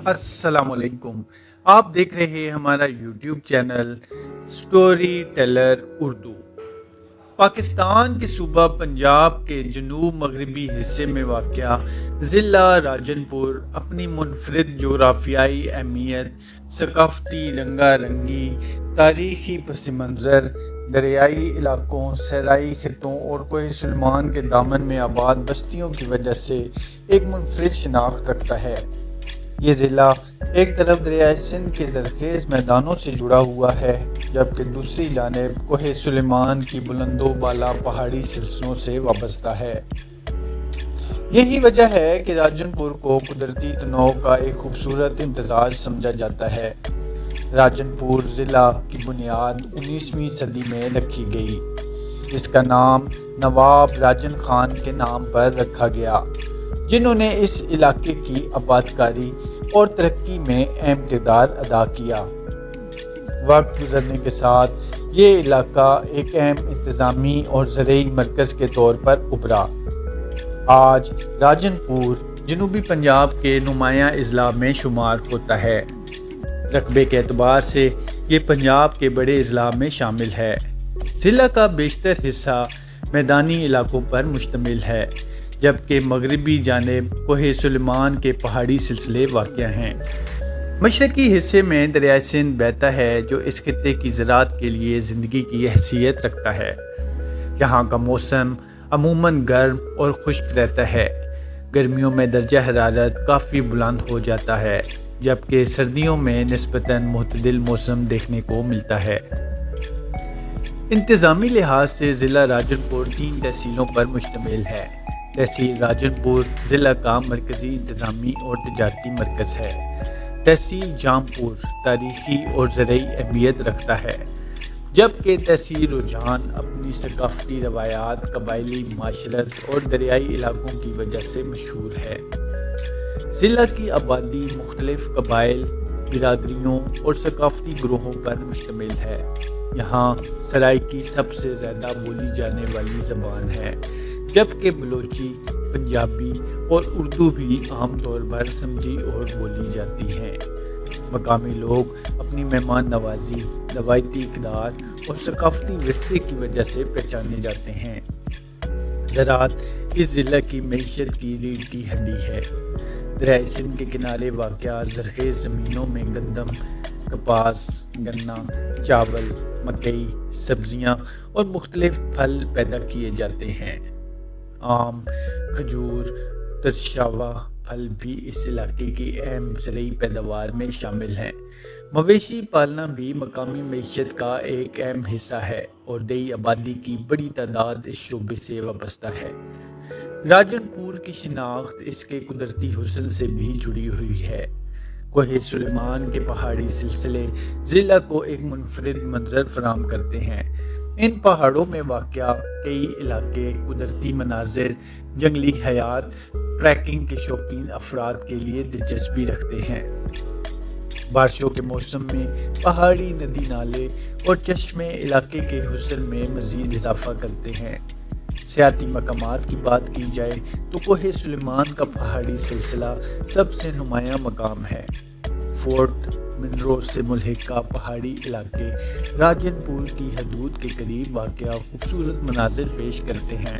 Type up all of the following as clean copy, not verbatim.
السلام علیکم۔ آپ دیکھ رہے ہیں ہمارا YouTube channel storyteller Urdu. Pakistan کے صوبہ پنجاب کے جنوب مغربی حصے میں واقع ضلع راجن پور اپنی منفرد جغرافیائی اہمیت، ثقافتی رنگا رنگی، تاریخی پس منظر، دریائی علاقوں، صحرائی خطوں اور کوہ سلیمان کے دامن میں آباد بستیوں کی وجہ سے ایک منفرد شناخت رکھتا ہے۔ یہ ضلع ایک طرف دریائے سندھ کے زرخیز میدانوں سے جڑا ہوا ہے، جبکہ دوسری جانب کوہ سلیمان کی بلند و بالا پہاڑی سلسلوں سے وابستہ ہے۔ یہی وجہ ہے کہ راجن پور کو قدرتی تنوع کا ایک خوبصورت امتزاج سمجھا جاتا ہے۔ راجن پور ضلع کی بنیاد 19ویں صدی میں رکھی گئی۔ اس کا نام نواب راجن خان کے نام پر رکھا گیا، جنہوں نے اس علاقے کی آبادکاری اور ترقی میں اہم کردار ادا کیا۔ وقت گزرنے کے ساتھ یہ علاقہ ایک اہم انتظامی اور زرعی مرکز کے طور پر ابھرا۔ آج راجن پور جنوبی پنجاب کے نمایاں اضلاع میں شمار ہوتا ہے۔ رقبے کے اعتبار سے یہ پنجاب کے بڑے اضلاع میں شامل ہے۔ ضلع کا بیشتر حصہ میدانی علاقوں پر مشتمل ہے، جبکہ مغربی جانب کوہ سلیمان کے پہاڑی سلسلے واقع ہیں۔ مشرقی حصے میں دریائے سندھ بہتا ہے، جو اس خطے کی زراعت کے لیے زندگی کی حیثیت رکھتا ہے۔ یہاں کا موسم عموماً گرم اور خشک رہتا ہے۔ گرمیوں میں درجہ حرارت کافی بلند ہو جاتا ہے، جبکہ سردیوں میں نسبتاً معتدل موسم دیکھنے کو ملتا ہے۔ انتظامی لحاظ سے ضلع راجن پور 3 تحصیلوں پر مشتمل ہے۔ تحصیل راجن پور ضلع کا مرکزی انتظامی اور تجارتی مرکز ہے۔ تحصیل جام پور تاریخی اور زرعی اہمیت رکھتا ہے، جبکہ تحصیل رجحان اپنی ثقافتی روایات، قبائلی معاشرت اور دریائی علاقوں کی وجہ سے مشہور ہے۔ ضلع کی آبادی مختلف قبائل، برادریوں اور ثقافتی گروہوں پر مشتمل ہے۔ یہاں سرائیکی سب سے زیادہ بولی جانے والی زبان ہے، جبکہ بلوچی، پنجابی اور اردو بھی عام طور پر سمجھی اور بولی جاتی ہیں۔ مقامی لوگ اپنی مہمان نوازی، روایتی اقدار اور ثقافتی ورثے کی وجہ سے پہچانے جاتے ہیں۔ زراعت اس ضلع کی معیشت کی ریڑھ کی ہڈی ہے۔ دریائے سندھ کے کنارے واقع زرخیز زمینوں میں گندم، کپاس، گنا، چاول، مکئی، سبزیاں اور مختلف پھل پیدا کیے جاتے ہیں۔ آم، کھجور، ترشاوا پھل بھی اس علاقے کی اہم زرعی پیداوار میں شامل ہیں۔ مویشی پالنا بھی مقامی معیشت کا ایک اہم حصہ ہے اور دیہی آبادی کی بڑی تعداد اس شعبے سے وابستہ ہے۔ راجن پور کی شناخت اس کے قدرتی حسن سے بھی جڑی ہوئی ہے۔ کوہ سلیمان کے پہاڑی سلسلے ضلع کو ایک منفرد منظر فراہم کرتے ہیں۔ ان پہاڑوں میں واقع کئی علاقے قدرتی مناظر، جنگلی حیات، ٹریکنگ کے شوقین افراد کے لیے دلچسپی رکھتے ہیں۔ بارشوں کے موسم میں پہاڑی ندی نالے اور چشمے علاقے کے حسن میں مزید اضافہ کرتے ہیں۔ سیاحتی مقامات کی بات کی جائے تو کوہ سلیمان کا پہاڑی سلسلہ سب سے نمایاں مقام ہے۔ فورٹ منرو سے ملحقہ پہاڑی علاقے راجن پور کی حدود کے قریب واقع خوبصورت مناظر پیش کرتے ہیں۔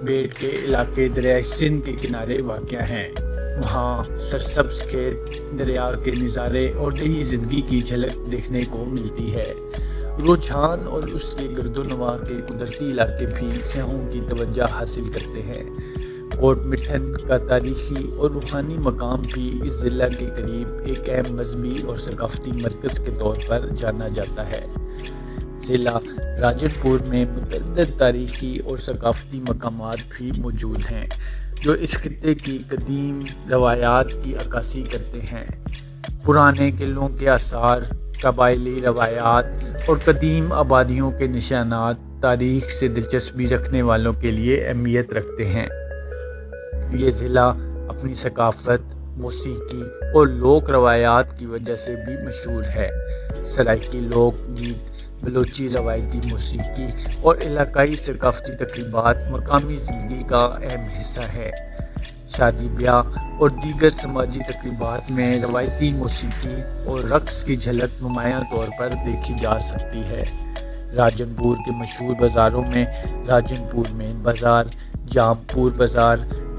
بیٹ کے علاقے دریائے سندھ کے کنارے واقع ہیں۔ وہاں سرسبز کھیت، دریا کے نظارے اور دیہی زندگی کی جھلک دیکھنے کو ملتی ہے۔ رجحان اور اس کے گرد و نواح کے قدرتی علاقے بھی سیاحوں کی توجہ حاصل کرتے ہیں۔ کوٹ مٹھن کا تاریخی اور روحانی مقام بھی اس ضلع کے قریب ایک اہم مذہبی اور ثقافتی مرکز کے طور پر جانا جاتا ہے۔ ضلع راجن پور میں متعدد تاریخی اور ثقافتی مقامات بھی موجود ہیں، جو اس خطے کی قدیم روایات کی عکاسی کرتے ہیں۔ پرانے قلعوں کے آثار، قبائلی روایات اور قدیم آبادیوں کے نشانات تاریخ سے دلچسپی رکھنے والوں کے لیے اہمیت رکھتے ہیں۔ یہ ضلع اپنی ثقافت، موسیقی اور لوک روایات کی وجہ سے بھی مشہور ہے۔ سرائیکی لوک گیت، بلوچی روایتی موسیقی اور علاقائی ثقافتی تقریبات مقامی زندگی کا اہم حصہ ہے۔ شادی بیاہ اور دیگر سماجی تقریبات میں روایتی موسیقی اور رقص کی جھلک نمایاں طور پر دیکھی جا سکتی ہے۔ راجن پور کے مشہور بازاروں میں راجن پور مین بازار، جام پور بازار،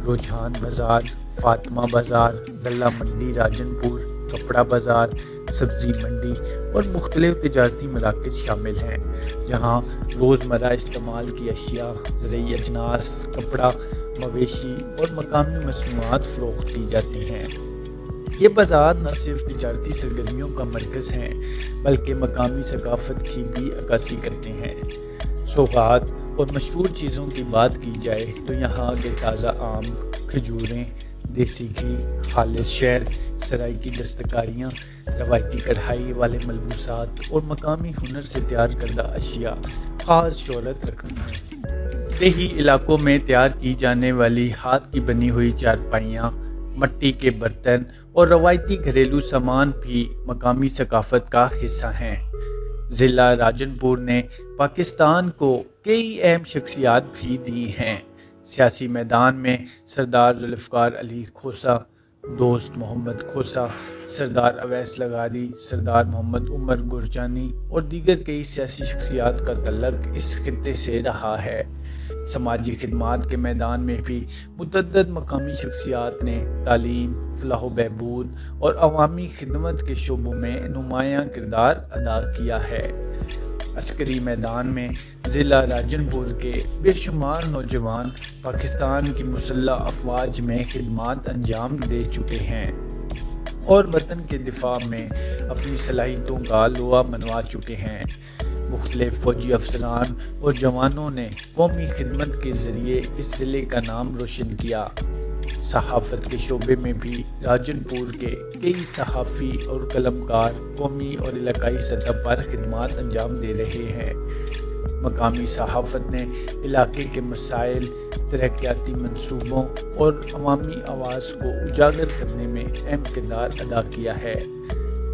رجحان بازار، فاطمہ بازار، غلہ منڈی راجن پور، کپڑا بازار، سبزی منڈی اور مختلف تجارتی مراکز شامل ہیں، جہاں روزمرہ استعمال کی اشیاء، زرعی اجناس، کپڑا، مویشی اور مقامی مصنوعات فروخت کی جاتی ہیں۔ یہ بازار نہ صرف تجارتی سرگرمیوں کا مرکز ہیں بلکہ مقامی ثقافت کی بھی عکاسی کرتے ہیں۔ سوغات اور مشہور چیزوں کی بات کی جائے تو یہاں کے تازہ آم، کھجوریں، دیسی گھی، خالص شہد، سرائیکی دستکاریاں، روایتی کڑھائی والے ملبوسات اور مقامی ہنر سے تیار کردہ اشیاء خاص شہرت رکھتی ہیں۔ دیہی علاقوں میں تیار کی جانے والی ہاتھ کی بنی ہوئی چارپائیاں، مٹی کے برتن اور روایتی گھریلو سامان بھی مقامی ثقافت کا حصہ ہیں۔ ضلع راجن پور نے پاکستان کو کئی اہم شخصیات بھی دی ہیں۔ سیاسی میدان میں سردار ذوالفقار علی کھوسہ، دوست محمد کھوسہ، سردار اویس لغاری، سردار محمد عمر گرجانی اور دیگر کئی سیاسی شخصیات کا تعلق اس خطے سے رہا ہے۔ سماجی خدمات کے میدان میں بھی متعدد مقامی شخصیات نے تعلیم، فلاح و بہبود اور عوامی خدمت کے شعبوں میں نمایاں کردار ادا کیا ہے۔ عسکری میدان میں ضلع راجن پور کے بے شمار نوجوان پاکستان کی مسلح افواج میں خدمات انجام دے چکے ہیں اور وطن کے دفاع میں اپنی صلاحیتوں کا لوا منوا چکے ہیں۔ مختلف فوجی افسران اور جوانوں نے قومی خدمت کے ذریعے اس ضلع کا نام روشن کیا۔ صحافت کے شعبے میں بھی راجن پور کے کئی صحافی اور قلمکار قومی اور علاقائی سطح پر خدمات انجام دے رہے ہیں۔ مقامی صحافت نے علاقے کے مسائل، ترقیاتی منصوبوں اور عوامی آواز کو اجاگر کرنے میں اہم کردار ادا کیا ہے۔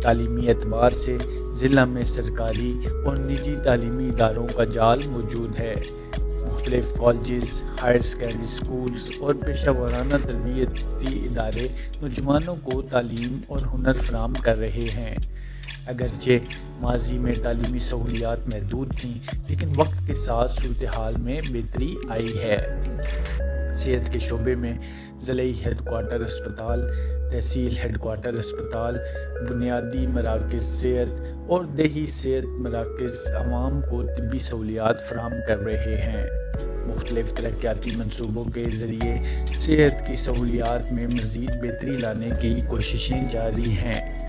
تعلیمی اعتبار سے ضلع میں سرکاری اور نجی تعلیمی اداروں کا جال موجود ہے۔ مختلف کالجز، ہائر سیکنڈری اسکولز اور پیشہ ورانہ تربیتی ادارے نوجوانوں کو تعلیم اور ہنر فراہم کر رہے ہیں۔ اگرچہ ماضی میں تعلیمی سہولیات محدود تھیں، لیکن وقت کے ساتھ صورتحال میں بہتری آئی ہے۔ صحت کے شعبے میں ضلعی ہیڈ کوارٹر اسپتال، تحصیل ہیڈ کوارٹر اسپتال، بنیادی مراکز صحت اور دیہی صحت مراکز عوام کو طبی سہولیات فراہم کر رہے ہیں۔ مختلف ترقیاتی منصوبوں کے ذریعے صحت کی سہولیات میں مزید بہتری لانے کی کوششیں جاری ہیں۔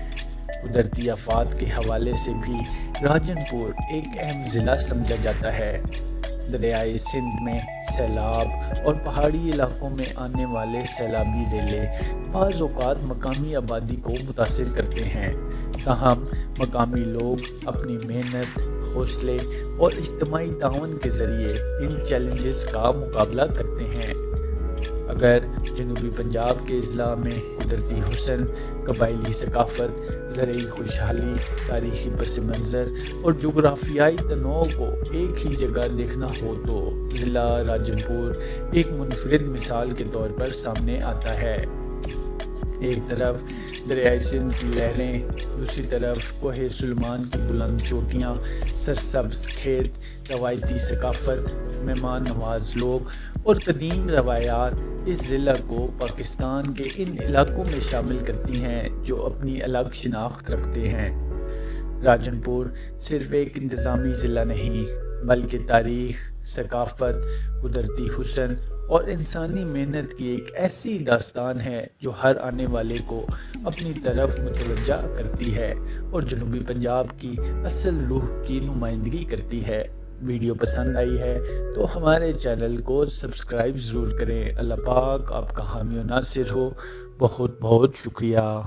قدرتی آفات کے حوالے سے بھی راجن پور ایک اہم ضلع سمجھا جاتا ہے۔ دریائے سندھ میں سیلاب اور پہاڑی علاقوں میں آنے والے سیلابی ریلے بعض اوقات مقامی آبادی کو متاثر کرتے ہیں، تاہم مقامی لوگ اپنی محنت، حوصلے اور اجتماعی تعاون کے ذریعے ان چیلنجز کا مقابلہ کرتے ہیں۔ اگر جنوبی پنجاب کے اضلاع میں قدرتی حسن، قبائلی ثقافت، زرعی خوشحالی، تاریخی پس منظر اور جغرافیائی تنوع کو ایک ہی جگہ دیکھنا ہو تو ضلع راجن پور ایک منفرد مثال کے طور پر سامنے آتا ہے۔ ایک طرف دریائے سندھ کی لہریں، دوسری طرف کوہ سلیمان کی بلند چوٹیاں، سرسبز کھیت، روایتی ثقافت، مہمان نواز لوگ اور قدیم روایات اس ضلع کو پاکستان کے ان علاقوں میں شامل کرتی ہیں جو اپنی الگ شناخت رکھتے ہیں۔ راجن پور صرف ایک انتظامی ضلع نہیں بلکہ تاریخ، ثقافت، قدرتی حسن اور انسانی محنت کی ایک ایسی داستان ہے جو ہر آنے والے کو اپنی طرف متوجہ کرتی ہے اور جنوبی پنجاب کی اصل روح کی نمائندگی کرتی ہے۔ ویڈیو پسند آئی ہے تو ہمارے چینل کو سبسکرائب ضرور کریں۔ اللہ پاک آپ کا حامی و ناصر ہو۔ بہت بہت شکریہ۔